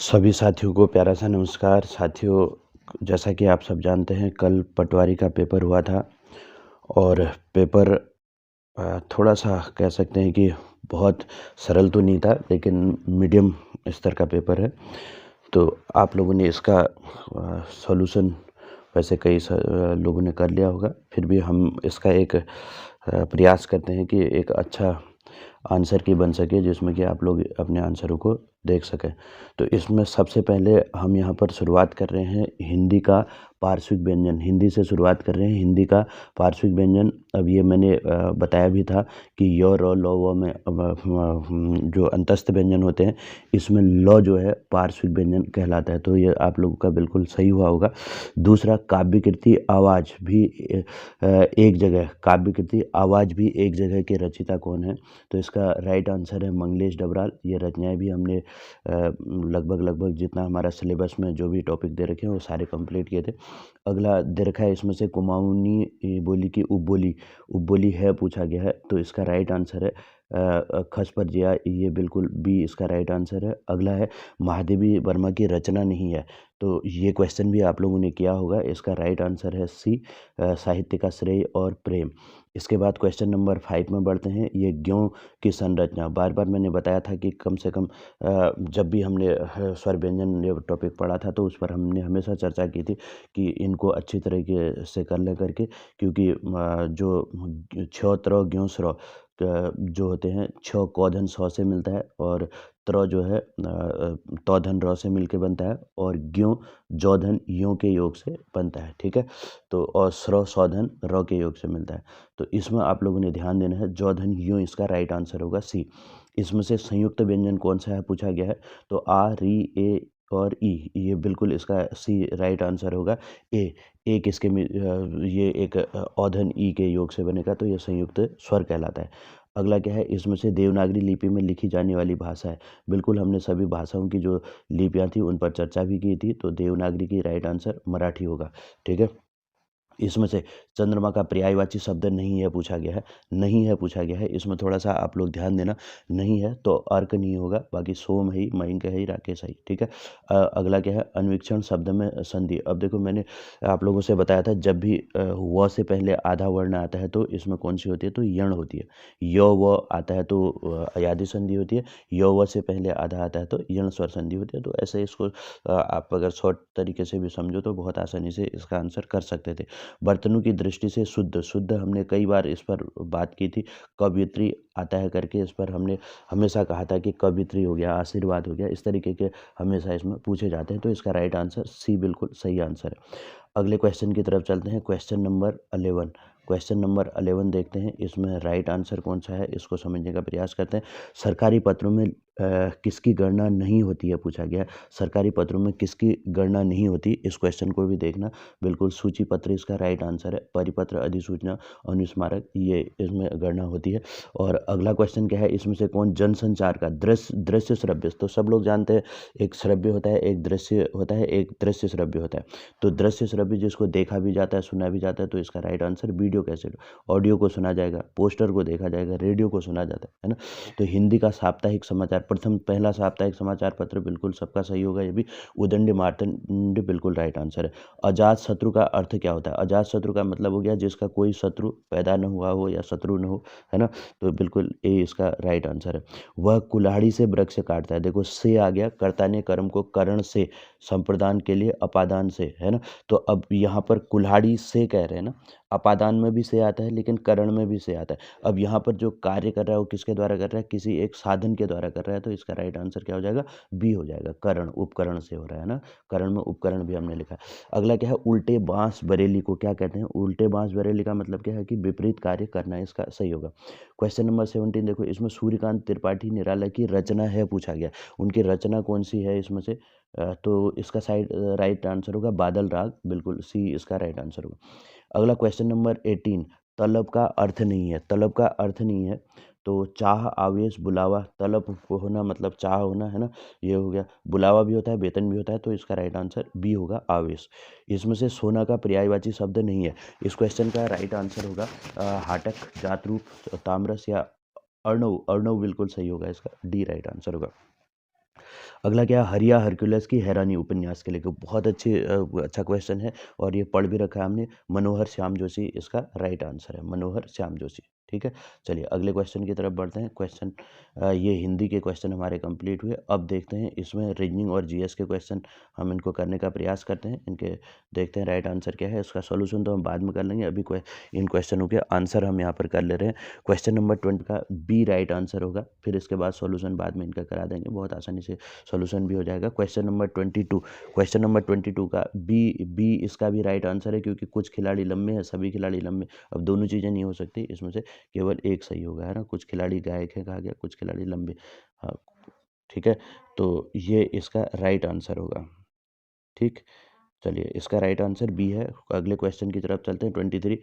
सभी साथियों को प्यारा सा नमस्कार। साथियों, जैसा कि आप सब जानते हैं, कल पटवारी का पेपर हुआ था और पेपर थोड़ा-सा कह सकते हैं कि बहुत सरल तो नहीं था, लेकिन मीडियम स्तर का पेपर है। तो आप लोगों ने इसका सॉल्यूशन वैसे कई लोगों ने कर लिया होगा, फिर भी हम इसका एक प्रयास करते हैं कि एक अच्छा आंसर की बन सके, जिसमें कि आप लोग अपने आंसरों को देख सकें। तो इसमें सबसे पहले हम यहाँ पर शुरुआत कर रहे हैं हिंदी का पार्श्विक व्यंजन। हिंदी से शुरुआत कर रहे हैं, हिंदी का पार्श्विक व्यंजन। अब ये मैंने बताया भी था कि य, र, ल, व में जो अंतस्थ व्यंजन होते हैं, इसमें ल जो है पार्श्विक व्यंजन कहलाता है। तो ये आप लोगों का बिल्कुल सही हुआ होगा। दूसरा, काव्य कृति आवाज़ भी एक जगह, काव्य कृति आवाज़ भी एक जगह के रचयिता कौन है? तो इसका राइट आंसर है मंगलेश डबराल। ये रचनाएँ भी हमने लगभग जितना हमारा सिलेबस में जो भी टॉपिक दे रखे हैं वो सारे कंप्लीट किए थे। अगला दे रखा है इसमें से कुमाऊनी बोली की उपबोली, उपबोली है पूछा गया है। तो इसका राइट आंसर है खस पर जिया, ये बिल्कुल बी इसका राइट आंसर है। अगला है महादेवी वर्मा की रचना नहीं है। तो ये क्वेश्चन भी आप लोगों ने किया होगा। इसका राइट आंसर है सी साहित्य का श्रेय और प्रेम। इसके बाद क्वेश्चन नंबर 5 में बढ़ते हैं। ये ज्यों की संरचना, बार बार मैंने बताया था कि कम से कम जब भी हमने स्वर व्यंजन ये टॉपिक पढ़ा था, तो उस पर हमने हमेशा चर्चा की थी कि इनको अच्छी तरीके से कर लें करके, क्योंकि जो छ, त्र, ज्यों, स्र जो होते हैं, छ कौधन सौ से मिलता है और त्र जो है तौधन र से मिलके बनता है और ज्यों जौधन यों के योग से बनता है। ठीक है, तो और स्र सौधन र के योग से मिलता है। तो इसमें आप लोगों ने ध्यान देना है, जौधन यों इसका राइट आंसर होगा सी। इसमें से संयुक्त व्यंजन कौन सा है पूछा गया है। तो आ, री, ए और ई, ये बिल्कुल इसका सी राइट आंसर होगा। ए, एक इसके में ये एक औधन ई के योग से बनेगा, तो ये संयुक्त स्वर कहलाता है। अगला क्या है, इसमें से देवनागरी लिपि में लिखी जाने वाली भाषा है। बिल्कुल हमने सभी भाषाओं की जो लिपियाँ थी उन पर चर्चा भी की थी। तो देवनागरी की राइट आंसर मराठी होगा। ठीक है, इसमें से चंद्रमा का पर्यायवाची शब्द नहीं है पूछा गया है। नहीं है पूछा गया है, इसमें थोड़ा-सा आप लोग ध्यान देना। नहीं है तो अर्क नहीं होगा, बाकी सोम है ही, मयंक है ही, राकेश है ही। ठीक है, अगला क्या है, अन्वीक्षण शब्द में संधि। अब देखो, मैंने आप लोगों से बताया था, जब भी व से पहले आधा वर्ण आता है तो इसमें कौन-सी होती है, तो यण होती है। य, व आता है तो अयादि संधि होती है। य, व से पहले आधा आता है तो यण स्वर संधि होती है। तो ऐसे इसको आप अगर शॉर्ट तरीके से भी समझो तो बहुत आसानी से इसका आंसर कर सकते थे। बर्तनों की दृष्टि से शुद्ध, शुद्ध हमने कई बार इस पर बात की थी। कवियत्री आता है करके, इस पर हमने हमेशा कहा था कि कवियत्री हो गया, आशीर्वाद हो गया, इस तरीके के हमेशा इसमें पूछे जाते हैं। तो इसका राइट आंसर सी बिल्कुल सही आंसर है। अगले क्वेश्चन की तरफ चलते हैं, क्वेश्चन नंबर 11। क्वेश्चन नंबर 11 देखते हैं, इसमें राइट आंसर कौन सा है, इसको समझने का प्रयास करते हैं। सरकारी पत्रों में किसकी गणना नहीं होती है पूछा गया है। सरकारी पत्रों में किसकी गणना नहीं होती, इस क्वेश्चन को भी देखना। बिल्कुल सूची पत्र इसका राइट आंसर है। परिपत्र, अधिसूचना, अनुस्मारक, ये इसमें गणना होती है। और अगला क्वेश्चन क्या है, इसमें से कौन जनसंचार का दृश्य श्रव्य, तो सब लोग जानते हैं, एक श्रव्य होता है, एक दृश्य होता है, एक दृश्य श्रव्य होता है। तो दृश्य श्रव्य जिसको देखा भी जाता है, सुना भी जाता है, तो इसका right answer video cassette, audio को सुना जाएगा, पोस्टर को देखा जाएगा, रेडियो को सुना जाता है ना। तो हिंदी का साप्ताहिक समाचार, प्रथम पहला साप्ताहिक समाचार पत्र, बिल्कुल सबका सही होगा ये भी, उदंड मार्तंड, बिल्कुल राइट आंसर है। अजात शत्रु का अर्थ क्या होता है? अजात शत्रु का मतलब हो गया जिसका कोई शत्रु पैदा न हुआ हो या शत्रु न हो, है ना। तो बिल्कुल ए इसका राइट आंसर है। वह कुल्हाड़ी से वृक्ष काटता है, देखो से आ गया, कर्ता ने कर्म को करण से, संप्रदान के लिए अपादान से, है ना। तो अब यहाँ पर कुल्हाड़ी से कह रहे हैं ना, अपादान में भी से आता है लेकिन करण में भी से आता है। अब यहाँ पर जो कार्य कर रहा है वो किसके द्वारा कर रहा है, किसी एक साधन के द्वारा कर रहा है। तो इसका राइट आंसर क्या हो जाएगा, बी हो जाएगा, करण, उपकरण से हो रहा है ना। करण में उपकरण भी हमने लिखा है। अगला क्या है, उल्टे बांस बरेली को क्या कहते हैं। उल्टे बांस बरेली का मतलब क्या है कि विपरीत कार्य करना, इसका सही होगा। क्वेश्चन नंबर 17 देखो, इसमें सूर्यकांत त्रिपाठी निराला की रचना है पूछा गया। उनकी रचना कौन सी है इसमें से, तो इसका राइट आंसर होगा बादल राग, बिल्कुल सी इसका राइट आंसर होगा। अगला क्वेश्चन नंबर 18, तलब का अर्थ नहीं है। तलब का अर्थ नहीं है, तो चाह, आवेश, बुलावा, तलब होना मतलब चाह होना, है ना, ये हो गया। बुलावा भी होता है, वेतन भी होता है, तो इसका राइट आंसर बी होगा, आवेश। इसमें से सोना का पर्यायवाची शब्द नहीं है। इस क्वेश्चन का राइट आंसर होगा हाटक, जातरूप, तामरस या अर्णव। अर्णव बिल्कुल सही होगा, इसका डी राइट आंसर होगा। अगला क्या है, हरिया हरक्यूलिस की हैरानी उपन्यास के लेखक। बहुत अच्छा क्वेश्चन है और ये पढ़ भी रखा है हमने। मनोहर श्याम जोशी इसका राइट आंसर है, मनोहर श्याम जोशी। ठीक है, चलिए अगले क्वेश्चन की तरफ बढ़ते हैं। ये हिंदी के क्वेश्चन हमारे कंप्लीट हुए। अब देखते हैं इसमें रीजनिंग और जीएस के क्वेश्चन हम इनको करने का प्रयास करते हैं। इनके देखते हैं राइट आंसर क्या है। इसका सॉल्यूशन तो हम बाद में कर लेंगे, अभी इन क्वेश्चनों के आंसर हम यहाँ पर कर ले रहे हैं। क्वेश्चन नंबर 20 का बी राइट आंसर होगा, फिर इसके बाद सॉल्यूशन बाद में इनका करा देंगे, बहुत आसानी से सॉल्यूशन भी हो जाएगा। क्वेश्चन नंबर 22 का बी इसका भी राइट आंसर है, क्योंकि कुछ खिलाड़ी लंबे हैं, सभी खिलाड़ी लंबे। अब दोनों चीज़ें नहीं हो सकती, इसमें से केवल एक सही होगा, है ना। कुछ खिलाड़ी गायक है कहा गया, कुछ खिलाड़ी लंबे। हाँ, ठीक है, तो ये इसका राइट आंसर होगा। ठीक, चलिए इसका राइट आंसर बी है। अगले क्वेश्चन की तरफ चलते हैं। 23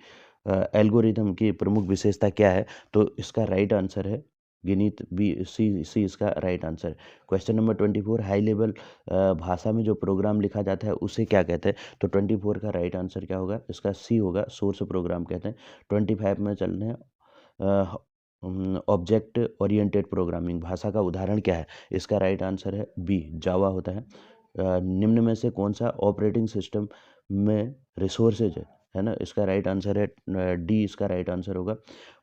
एल्गोरिथम की प्रमुख विशेषता क्या है, तो इसका राइट आंसर है गिनीत। बी सी इसका राइट आंसर है। क्वेश्चन नंबर 24 हाई लेवल भाषा में जो प्रोग्राम लिखा जाता है उसे क्या कहते हैं, तो 24 का राइट आंसर क्या होगा, इसका सी होगा, सोर्स प्रोग्राम कहते हैं। 25 में चलने हैं, ऑब्जेक्ट ओरिएंटेड प्रोग्रामिंग भाषा का उदाहरण क्या है, इसका राइट आंसर है बी, जावा होता है। निम्न में से कौन सा ऑपरेटिंग सिस्टम में रिसोर्सेज है ना, इसका राइट आंसर है डी, इसका राइट आंसर होगा।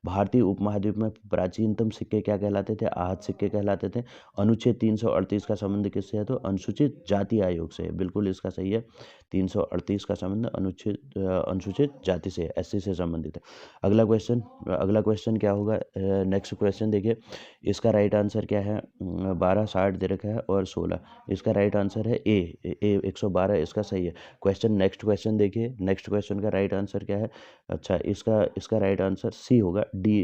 भारतीय उपमहाद्वीप में प्राचीनतम सिक्के क्या कहलाते थे, आहत सिक्के कहलाते थे। अनुच्छेद 338 का संबंध किससे है, तो अनुसूचित जाति आयोग से है, बिल्कुल इसका सही है। 338 का संबंध अनुसूचित जाति से, एससी से संबंधित है। अगला क्वेश्चन क्या होगा, नेक्स्ट क्वेश्चन देखिए। इसका राइट आंसर क्या है, 12 60 दे रखा है और 16, इसका राइट आंसर है ए 112 इसका सही है। नेक्स्ट क्वेश्चन देखिए, नेक्स्ट क्वेश्चन का राइट आंसर क्या है, अच्छा इसका राइट आंसर सी होगा, डी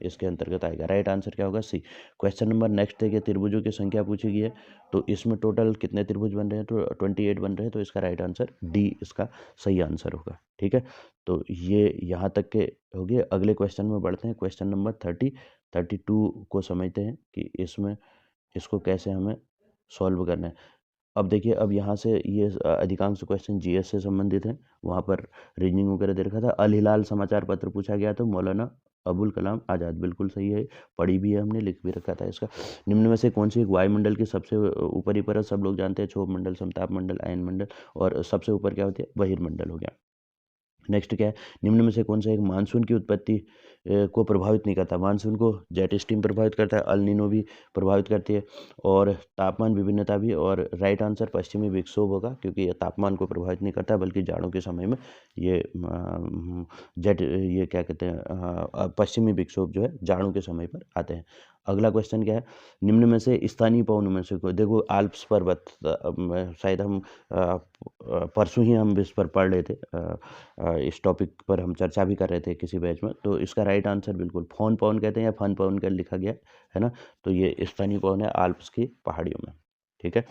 इसके अंतर्गत आएगा। राइट आंसर क्या होगा, सी। क्वेश्चन नंबर नेक्स्ट देखिए, त्रिभुजों की संख्या पूछी गई है, तो इसमें टोटल कितने त्रिभुज बन रहे हैं, तो 28 बन रहे हैं, तो इसका राइट आंसर डी इसका सही आंसर होगा। ठीक है, तो ये यहाँ तक के हो गए। अगले क्वेश्चन में बढ़ते हैं। क्वेश्चन नंबर 32 को समझते हैं कि इसको कैसे हमें सॉल्व करना है। अब देखिए, अब यहाँ से ये अधिकांश क्वेश्चन जीएस से संबंधित हैं। वहाँ पर रीजनिंग वगैरह दे रखा था। अल हिलाल समाचार पत्र पूछा गया, तो मौलाना अबुल कलाम आज़ाद, बिल्कुल सही है, पढ़ी भी है हमने, लिख भी रखा था इसका। निम्न में से कौन सी एक वायुमंडल की सबसे ऊपरी परत, सब लोग जानते हैं, क्षोभ मंडल, समताप मंडल, अयन मंडल, और सबसे ऊपर क्या होती है, बहिर्मंडल हो गया। नेक्स्ट क्या है, निम्न में से कौन सा एक मानसून की उत्पत्ति को प्रभावित नहीं करता। मानसून को जेट स्ट्रीम प्रभावित करता है, अल नीनो भी प्रभावित करती है, और तापमान विभिन्नता भी। और राइट आंसर पश्चिमी विक्षोभ होगा, क्योंकि ये तापमान को प्रभावित नहीं करता, बल्कि जाड़ों के समय में ये क्या कहते हैं, पश्चिमी विक्षोभ जो है जाड़ों के समय पर आते हैं। अगला क्वेश्चन क्या है, निम्न में से स्थानीय पवनों में से कोई, देखो आल्प्स पर्वत, शायद हम परसों ही हम इस पर पढ़ रहे थे, इस टॉपिक पर हम चर्चा भी कर रहे थे किसी बैच में। तो इसका राइट आंसर बिल्कुल फोन पवन कहते हैं, या फन पवन कर लिखा गया है ना, तो ये स्थानीय पवन है आल्प्स की पहाड़ियों में। ठीक है,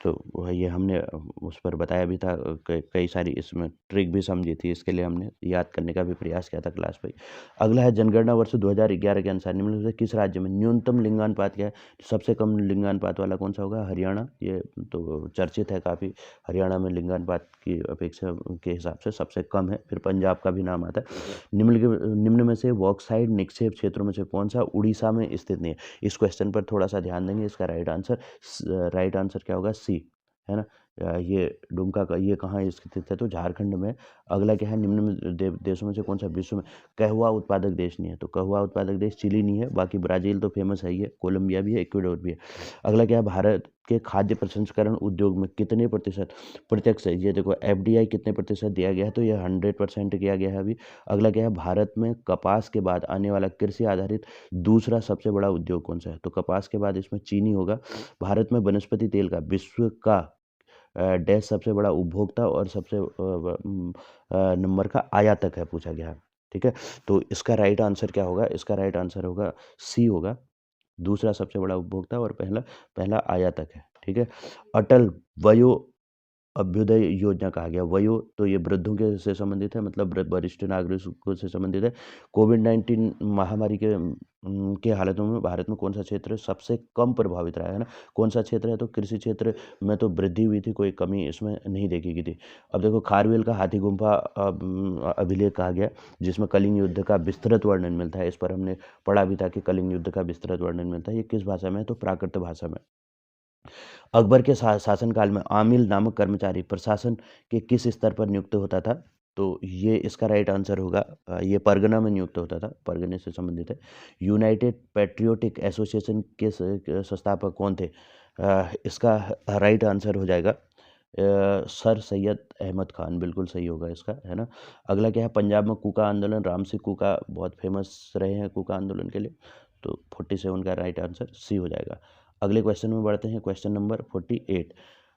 तो वह ये हमने उस पर बताया भी था, कई सारी इसमें ट्रिक भी समझी थी, इसके लिए हमने याद करने का भी प्रयास किया था क्लास पे। अगला है, जनगणना वर्ष 2011 के अनुसार निम्नलिखित में से किस राज्य में न्यूनतम लिंगानुपात क्या है, सबसे कम लिंगानुपात वाला कौन सा होगा, हरियाणा। ये तो चर्चित है काफ़ी, हरियाणा में लिंगानुपात की अपेक्षा के हिसाब से सबसे कम है। फिर पंजाब का भी नाम आता है। निम्न में से बॉक्साइट निक्षेप क्षेत्रों में से कौन सा उड़ीसा में स्थित नहीं है। इस क्वेश्चन पर थोड़ा सा ध्यान देंगे। इसका राइट आंसर क्या होगा, सी, है ना। ये डुमका का ये कहाँ स्थित है, तो झारखंड में। अगला क्या है, निम्न में देशों में से कौन सा विश्व में कहवा उत्पादक देश नहीं है, तो कहवा उत्पादक देश चिली नहीं है, बाकी ब्राज़ील तो फेमस है ही है, कोलंबिया भी है, इक्वाडोर भी है। अगला क्या है, भारत के खाद्य प्रसंस्करण उद्योग में कितने प्रतिशत प्रत्यक्ष है, ये देखो एफडीआई कितने प्रतिशत दिया गया है, तो ये 100% किया गया है अभी। अगला क्या है, भारत में कपास के बाद आने वाला कृषि आधारित दूसरा सबसे बड़ा उद्योग कौन सा है, तो कपास के बाद इसमें चीनी होगा। भारत में वनस्पति तेल का विश्व का डैश सबसे बड़ा उपभोक्ता और सबसे नंबर का आयातक है, पूछा गया है। ठीक है, तो इसका राइट आंसर क्या होगा, इसका राइट आंसर होगा सी होगा, दूसरा सबसे बड़ा उपभोक्ता और पहला पहला आयातक है। ठीक है, अटल वयो अभ्युदय योजना कहा गया। वयो तो ये वृद्धों के से संबंधित है, मतलब वरिष्ठ नागरिकों से संबंधित है। कोविड-19 महामारी के हालातों में भारत में कौन सा क्षेत्र सबसे कम प्रभावित रहा है ना, कौन सा क्षेत्र है, तो कृषि क्षेत्र में तो वृद्धि हुई थी, कोई कमी इसमें नहीं देखी गई थी। अब देखो, खारवेल का हाथी गुम्फा अभिलेख कहा गया, जिसमें कलिंग युद्ध का विस्तृत वर्णन मिलता है। इस पर हमने पढ़ा भी था कि कलिंग युद्ध का विस्तृत वर्णन मिलता है। ये किस भाषा में है, तो प्राकृत भाषा में। अकबर के शासनकाल में आमिल नामक कर्मचारी प्रशासन के किस स्तर पर नियुक्त होता था? तो ये इसका राइट आंसर होगा, ये परगना में नियुक्त होता था, परगने से संबंधित है। यूनाइटेड पैट्रियोटिक एसोसिएशन के संस्थापक कौन थे? इसका राइट आंसर हो जाएगा सर सैयद अहमद खान, बिल्कुल सही होगा इसका, है ना। अगला क्या है? पंजाब में कूका आंदोलन, राम सिंह कूका बहुत फेमस रहे हैं कूका आंदोलन के लिए, तो 47 का राइट आंसर सी हो जाएगा। अगले क्वेश्चन में बढ़ते हैं, क्वेश्चन नंबर 48।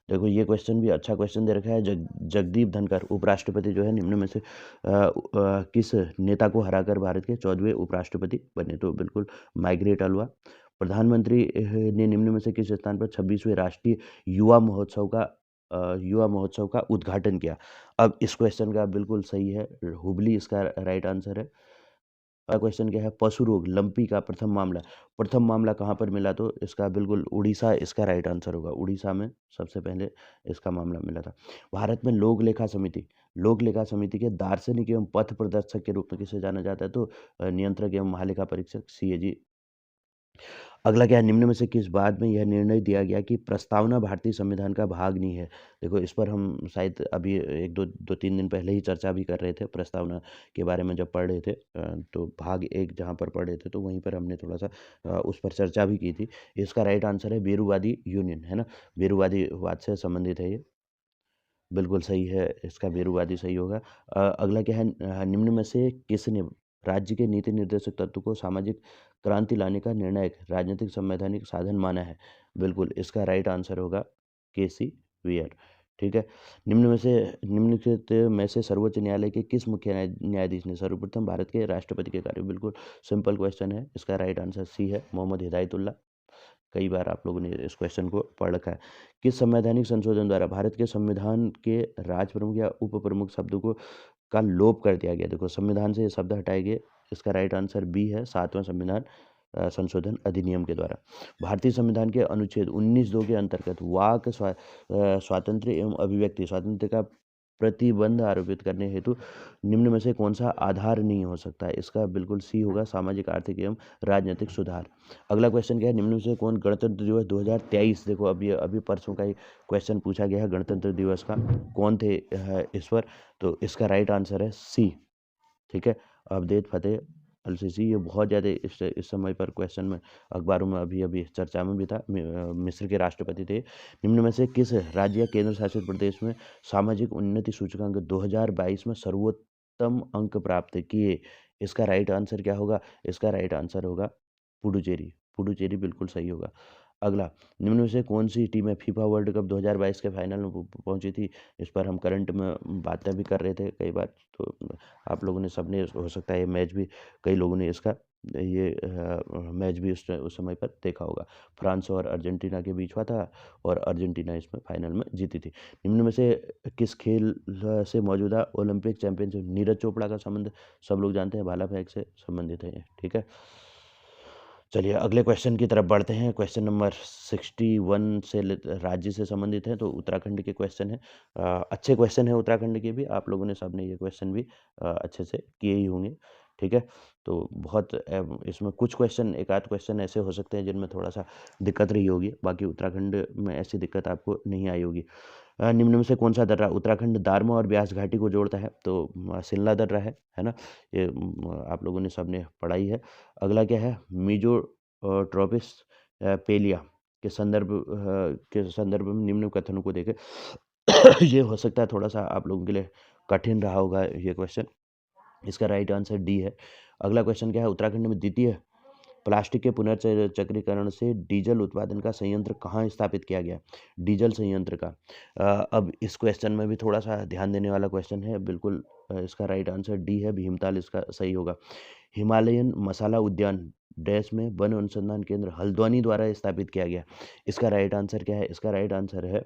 देखो ये क्वेश्चन भी अच्छा क्वेश्चन दे रखा है। जगदीप धनखड़ उपराष्ट्रपति जो है निम्न में से किस नेता को हराकर भारत के 14वें उपराष्ट्रपति बने? तो बिल्कुल माइग्रेट अलवा। प्रधानमंत्री ने निम्न में से किस स्थान पर 26वें राष्ट्रीय युवा महोत्सव का उद्घाटन किया? अब इस क्वेश्चन का बिल्कुल सही है, हुबली इसका राइट आंसर है। क्वेश्चन क्या है? पशु रोग लंपी का प्रथम मामला कहाँ पर मिला? तो इसका बिल्कुल उड़ीसा इसका राइट आंसर होगा। उड़ीसा में सबसे पहले इसका मामला मिला था। भारत में लोक लेखा समिति के दार्शनिक एवं पथ प्रदर्शक के रूप में किसे जाना जाता है? तो नियंत्रक एवं महालेखा परीक्षक सीएजी। अगला क्या है? निम्न में से किस बात में यह निर्णय दिया गया कि प्रस्तावना भारतीय संविधान का भाग नहीं है? देखो इस पर हम शायद अभी एक दो तीन दिन पहले ही चर्चा भी कर रहे थे प्रस्तावना के बारे में जब पढ़ रहे थे, तो भाग एक जहाँ पर पढ़ रहे थे तो वहीं पर हमने थोड़ा सा उस पर चर्चा भी की थी। इसका राइट आंसर है बेरूवादी यूनियन, है ना। बेरूवादीवाद से संबंधित है ये, बिल्कुल सही है, इसका बेरूवादी सही होगा। अगला क्या है? निम्न में से किसने राज्य के नीति निर्देशक तत्व को सामाजिक क्रांति लाने का निर्णायक राजनीतिक संवैधानिक साधन माना है? बिल्कुल इसका राइट आंसर होगा केसी व्हीयर, ठीक है। निम्नलिखित में से सर्वोच्च न्यायालय के किस मुख्य न्यायाधीश ने सर्वप्रथम भारत के राष्ट्रपति के कार्य? बिल्कुल सिंपल क्वेश्चन है, इसका राइट आंसर सी है, मोहम्मद हिदायतुल्ला। कई बार आप लोगों ने इस क्वेश्चन को पढ़ रखा है। किस संवैधानिक संशोधन द्वारा भारत के संविधान के राज प्रमुख या उप प्रमुख शब्दों को का लोप कर दिया गया? देखो संविधान से ये शब्द हटाए गए, इसका राइट आंसर बी है, 7वां संविधान संशोधन अधिनियम के द्वारा। भारतीय संविधान के अनुच्छेद 19(2) के अंतर्गत स्वातंत्र्य एवं अभिव्यक्ति स्वातंत्र्य का प्रतिबंध आरोपित करने हेतु निम्न में से कौन सा आधार नहीं हो सकता है? इसका बिल्कुल सी होगा, सामाजिक आर्थिक एवं राजनीतिक सुधार। अगला क्वेश्चन क्या है? निम्न में से कौन गणतंत्र दिवस 2023, देखो अभी परसों का ही क्वेश्चन पूछा गया है गणतंत्र दिवस का, कौन थे इस पर? तो इसका राइट आंसर है सी, ठीक है, अवधेश फतेह अल-सिसी। ये बहुत ज़्यादा इस समय पर क्वेश्चन में अखबारों में अभी अभी चर्चा में भी था। मिस्र के राष्ट्रपति थे। निम्न में से किस राज्य या केंद्र शासित प्रदेश में सामाजिक उन्नति सूचकांक 2022 में सर्वोत्तम अंक प्राप्त किए? इसका राइट आंसर क्या होगा? इसका राइट आंसर होगा पुडुचेरी, पुडुचेरी बिल्कुल सही होगा। अगला, निम्न में से कौन सी टीमें फीफा वर्ल्ड कप 2022 के फाइनल में पहुंची थी? इस पर हम करंट में बातें भी कर रहे थे कई बार, तो आप लोगों ने सबने हो सकता है ये मैच भी कई लोगों ने इसका ये मैच भी उस समय पर देखा होगा। फ्रांस और अर्जेंटीना के बीच हुआ था और अर्जेंटीना इसमें फाइनल में जीती थी। निम्न में से किस खेल से मौजूदा ओलंपिक चैंपियनशिप नीरज चोपड़ा का संबंध सब लोग जानते हैं, भाला फेंक से संबंधित है ये, ठीक है। चलिए अगले क्वेश्चन की तरफ बढ़ते हैं। क्वेश्चन नंबर 61 से राज्य से संबंधित है, तो उत्तराखंड के क्वेश्चन है। अच्छे क्वेश्चन है उत्तराखंड के भी, आप लोगों ने सबने ये क्वेश्चन भी अच्छे से किए ही होंगे, ठीक है। तो बहुत इसमें कुछ क्वेश्चन, एक आध क्वेश्चन ऐसे हो सकते हैं जिनमें थोड़ा सा दिक्कत रही होगी, बाकी उत्तराखंड में ऐसी दिक्कत आपको नहीं आई होगी। निम्न में से कौन सा दर्रा उत्तराखंड दारमा और ब्यास घाटी को जोड़ता है? तो शिमला दर्रा है ना। ये आप लोगों ने सबने पढ़ा ही है। अगला क्या है? मीजो ट्रोपिस पेलिया के संदर्भ में निम्न कथनों को देखें। ये हो सकता है थोड़ा सा आप लोगों के लिए कठिन रहा होगा ये क्वेश्चन, इसका राइट आंसर डी है। अगला क्वेश्चन क्या है? उत्तराखंड में द्वितीय प्लास्टिक के पुनर्चक्रीकरण से डीजल उत्पादन का संयंत्र कहाँ स्थापित किया गया? डीजल संयंत्र का अब इस क्वेश्चन में भी थोड़ा सा ध्यान देने वाला क्वेश्चन है, बिल्कुल इसका राइट आंसर डी है, भीमताल इसका सही होगा। हिमालयन मसाला उद्यान डैश में वन अनुसंधान केंद्र हल्द्वानी द्वारा स्थापित किया गया। इसका राइट आंसर क्या है? इसका राइट आंसर है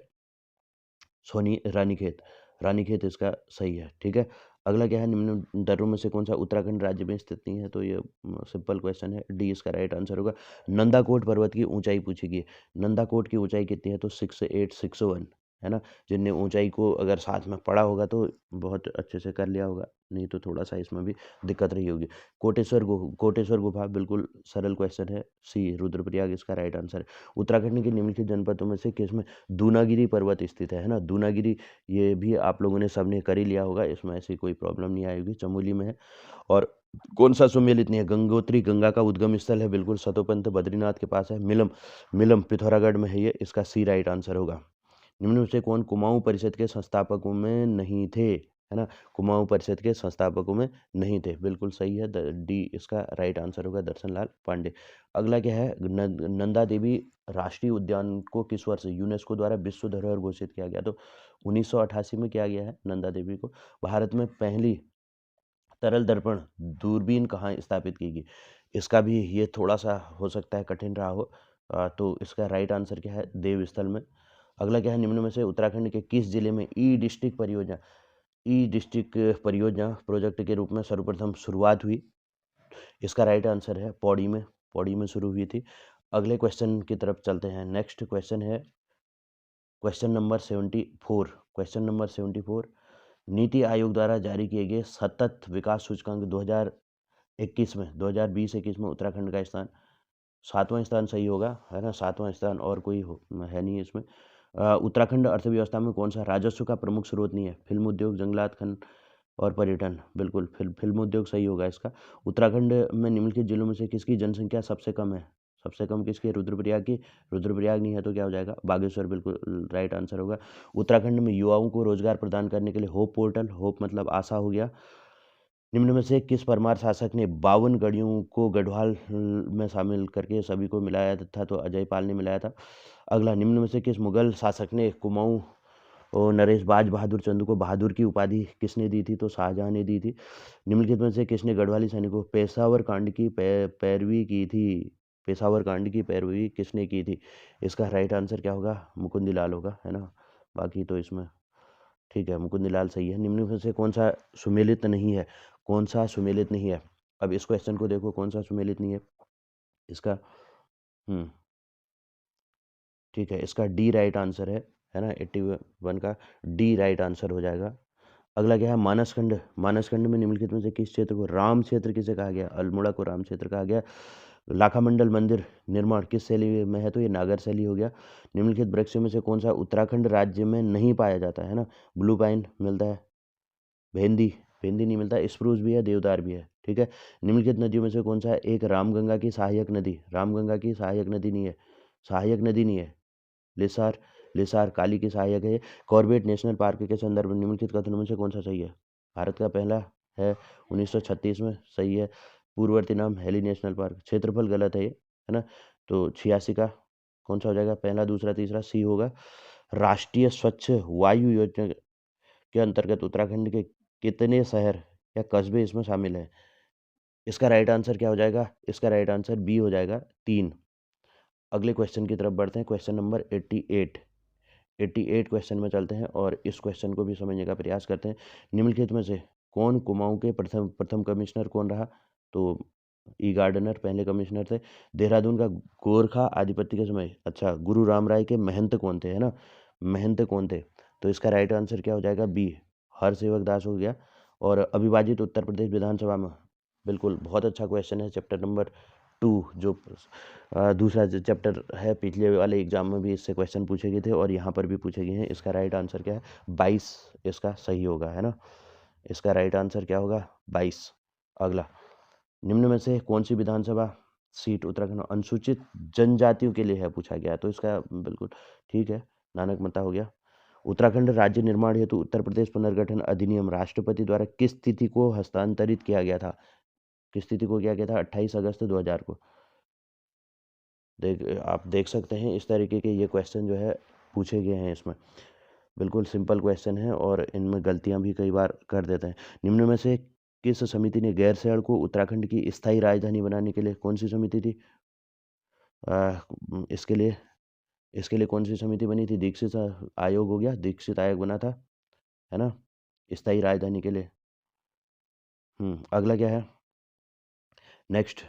रानीखेत, रानीखेत इसका सही है, ठीक है। अगला क्या है? निम्न दर्रों में से कौन सा उत्तराखंड राज्य में स्थित नहीं है? तो ये सिंपल क्वेश्चन है, डी इसका राइट आंसर होगा। नंदाकोट पर्वत की ऊंचाई पूछी गई, नंदाकोट की ऊंचाई कितनी है? तो 6861, है ना। जिनने ऊंचाई को अगर साथ में पढ़ा होगा तो बहुत अच्छे से कर लिया होगा, नहीं तो थोड़ा सा इसमें भी दिक्कत रही होगी। कोटेश्वर गुफा बिल्कुल सरल क्वेश्चन है, सी रुद्रप्रयाग इसका राइट आंसर है। उत्तराखंड के निम्नलिखित जनपदों में से किसमें दूनागिरी पर्वत स्थित है ना। दूनागिरी ये भी आप लोगों ने सबने कर ही लिया होगा, इसमें ऐसी कोई प्रॉब्लम नहीं आएगी, चमोली में है। और कौन सा सुमेलित नहीं है, गंगोत्री गंगा का उद्गम स्थल है, बिल्कुल सतोपंथ बद्रीनाथ के पास है। मिलम मिलम पिथौरागढ़ में है ये, इसका सी राइट आंसर होगा। निम्न में से कौन कुमाऊं परिषद के संस्थापकों में नहीं थे, है ना। कुमाऊं परिषद के संस्थापकों में नहीं थे, बिल्कुल सही है, डी इसका राइट आंसर होगा, दर्शन लाल पांडे। अगला क्या है, नंदा देवी राष्ट्रीय उद्यान को किस वर्ष यूनेस्को द्वारा विश्व धरोहर घोषित किया गया, तो 1988 में किया गया है नंदा देवी को। भारत में पहली तरल दर्पण दूरबीन कहाँ स्थापित की गई, इसका भी ये थोड़ा सा हो सकता है कठिन रहा हो, तो इसका राइट आंसर क्या है, देवस्थल में। अगला क्या है, निम्न में से उत्तराखंड के किस जिले में ई डिस्ट्रिक्ट परियोजना प्रोजेक्ट के रूप में सर्वप्रथम शुरुआत हुई, इसका राइट आंसर है पौड़ी में शुरू हुई थी। अगले क्वेश्चन की तरफ चलते हैं। नेक्स्ट क्वेश्चन है क्वेश्चन नंबर 74। नीति आयोग द्वारा जारी किए गए सतत विकास सूचकांक 2021 में 2020-21 में उत्तराखंड का स्थान 7वां स्थान सही होगा, है ना, 7वां स्थान, और कोई है नहीं इसमें। उत्तराखंड अर्थव्यवस्था में कौन सा राजस्व का प्रमुख स्रोत नहीं है, फिल्म उद्योग, जंगलात, खनन और पर्यटन, बिल्कुल फिल्म उद्योग सही होगा इसका। उत्तराखंड में निम्नलिखित जिलों में से किसकी जनसंख्या सबसे कम है, सबसे कम किसकी है, रुद्रप्रयाग की। रुद्रप्रयाग नहीं है तो क्या हो जाएगा, बागेश्वर, बिल्कुल राइट आंसर होगा। उत्तराखंड में युवाओं को रोजगार प्रदान करने के लिए होप पोर्टल, होप मतलब आशा हो गया। निम्न में से किस परमार शासक ने 52 गढ़ियों को गढ़वाल में शामिल करके सभी को मिलाया था, तो अजय पाल ने मिलाया था। अगला, निम्न में से किस मुगल शासक ने कुमाऊं और नरेश बाज बहादुर चंद को बहादुर की उपाधि किसने दी थी, तो शाहजहां ने दी थी। निम्नलिखित में से किसने गढ़वाली सैनिकों पेशावर कांड की पैरवी की थी, पेशावर कांड की पैरवी किसने की थी, इसका राइट आंसर क्या होगा, मुकुंदलाल होगा, है ना। बाकी तो इसमें ठीक है, मुकुंदलाल सही है। निम्न में से कौन सा सुमेलित नहीं है, कौन सा सुमेलित नहीं है, अब इस क्वेश्चन को देखो, कौन सा सुमेलित नहीं है इसका। ठीक है, इसका डी राइट आंसर है ना, 81 का डी राइट आंसर हो जाएगा। अगला क्या है, मानसखंड। मानसखंड में निम्नलिखित में से किस क्षेत्र को राम क्षेत्र किसे कहा गया, अल्मोड़ा को राम क्षेत्र कहा गया। लाखामंडल मंदिर निर्माण किस शैली में है, तो ये नागर शैली हो गया। निम्नलिखित वृक्षों में से कौन सा उत्तराखंड राज्य में नहीं पाया जाता है ना, ब्लू पाइन मिलता है, भेंदी भेंदी नहीं मिलता, स्प्रूस भी है, देवदार भी है, ठीक है। निम्नलिखित नदियों में से कौन सा एक रामगंगा की सहायक नदी, रामगंगा की सहायक नदी नहीं है, सहायक नदी नहीं है, लिसार, लिसार काली की सहायक है। कॉर्बेट नेशनल पार्क के संदर्भ में निम्नलिखित कथनों में से कौन सा सही है, भारत का पहला है 1936 में, सही है। पूर्ववर्ती नाम हेली नेशनल पार्क, क्षेत्रफल गलत है ये, है ना, तो 86 का कौन सा हो जाएगा, पहला, दूसरा, तीसरा, सी होगा। राष्ट्रीय स्वच्छ वायु योजना के अंतर्गत उत्तराखंड के कितने शहर या कस्बे इसमें शामिल है, इसका राइट आंसर क्या हो जाएगा, इसका राइट आंसर बी हो जाएगा, 3। अगले क्वेश्चन की तरफ बढ़ते हैं, क्वेश्चन नंबर 88 क्वेश्चन में चलते हैं और इस क्वेश्चन को भी समझने का प्रयास करते हैं। निम्नलिखित में से कौन कुमाऊं के प्रथम प्रथम कमिश्नर कौन रहा, तो ई गार्डनर पहले कमिश्नर थे। देहरादून का गोरखा आधिपत्य के समय, अच्छा, गुरु राम राय के महंत कौन थे, है ना, महंत कौन थे, तो इसका राइट आंसर क्या हो जाएगा, बी हरसेवक दास हो गया। और अविभाजित उत्तर प्रदेश विधानसभा में, बिल्कुल बहुत अच्छा क्वेश्चन है, चैप्टर नंबर 2 जो दूसरा चैप्टर है, पिछले वाले एग्जाम में भी इससे क्वेश्चन पूछे गए थे और यहाँ पर भी पूछे गए हैं। इसका राइट आंसर क्या है, 22 इसका सही होगा, है ना, इसका राइट आंसर क्या होगा, 22। अगला, निम्न में से कौन सी विधानसभा सीट उत्तराखंड में अनुसूचित जनजातियों के लिए है, पूछा गया, तो इसका बिल्कुल ठीक है, नानक मता हो गया। उत्तराखंड राज्य निर्माण हेतु उत्तर प्रदेश पुनर्गठन अधिनियम राष्ट्रपति द्वारा किस तिथि को हस्तांतरित किया गया था, किस तिथि को किया गया था, 28 अगस्त 2000 को। आप देख सकते हैं इस तरीके के ये क्वेश्चन जो है पूछे गए हैं इसमें, बिल्कुल सिंपल क्वेश्चन है और इनमें गलतियां भी कई बार कर देते हैं। निम्न में से किस समिति ने गैरसैंण को उत्तराखंड की स्थायी राजधानी बनाने के लिए, कौन सी समिति थी, इसके लिए कौन सी समिति बनी थी, दीक्षित आयोग हो गया, दीक्षित आयोग बना था, है ना, स्थायी राजधानी के लिए। अगला क्या है, नेक्स्ट,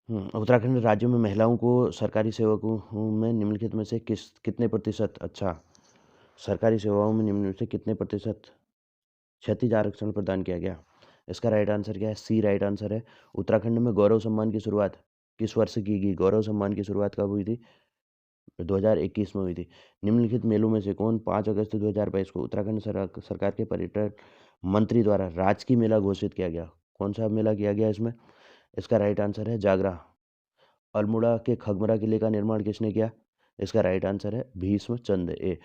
उत्तराखंड राज्य में महिलाओं को सरकारी सेवकों में निम्नलिखित में से कितने प्रतिशत अच्छा सरकारी सेवाओं में निम्न में से कितने प्रतिशत क्षैतिज आरक्षण प्रदान किया गया? इसका राइट आंसर क्या है? सी राइट आंसर है। उत्तराखंड में गौरव सम्मान की शुरुआत किस वर्ष की गई? गौरव सम्मान की शुरुआत कब हुई थी? 2021 में हुई थी। निम्नलिखित मेलों में से कौन 5 अगस्त 2022 को उत्तराखंड सरकार के पर्यटन मंत्री द्वारा राजकीय मेला घोषित किया गया? कौन सा मेला किया गया इसमें? इसका राइट आंसर है जागरा। अल्मोड़ा के खगमरा किले का निर्माण किसने किया? इसका राइट आंसर है भीष्म चंद ए।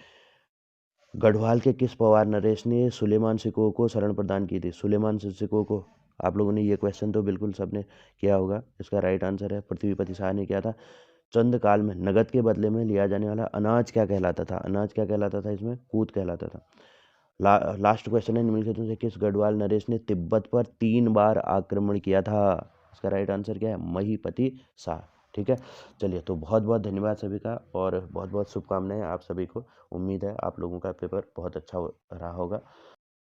गढ़वाल के किस पवार नरेश ने सुलेमान सिकोह को शरण प्रदान की थी? सुलेमान सिकोह को आप लोगों ने ये क्वेश्चन तो बिल्कुल सबने किया होगा। इसका राइट आंसर है पृथ्वीपति शाह ने किया था। चंद काल में नगद के बदले में लिया जाने वाला अनाज क्या कहलाता था? अनाज क्या कहलाता था इसमें? कूद कहलाता था। लास्ट क्वेश्चन है निम्नलिखित में से किस गढ़वाल नरेश ने तिब्बत पर 3 बार आक्रमण किया था? इसका राइट आंसर क्या है? महीपति शाह। ठीक है, चलिए तो बहुत बहुत धन्यवाद सभी का और बहुत बहुत शुभकामनाएं आप सभी को। उम्मीद है आप लोगों का पेपर बहुत अच्छा रहा होगा।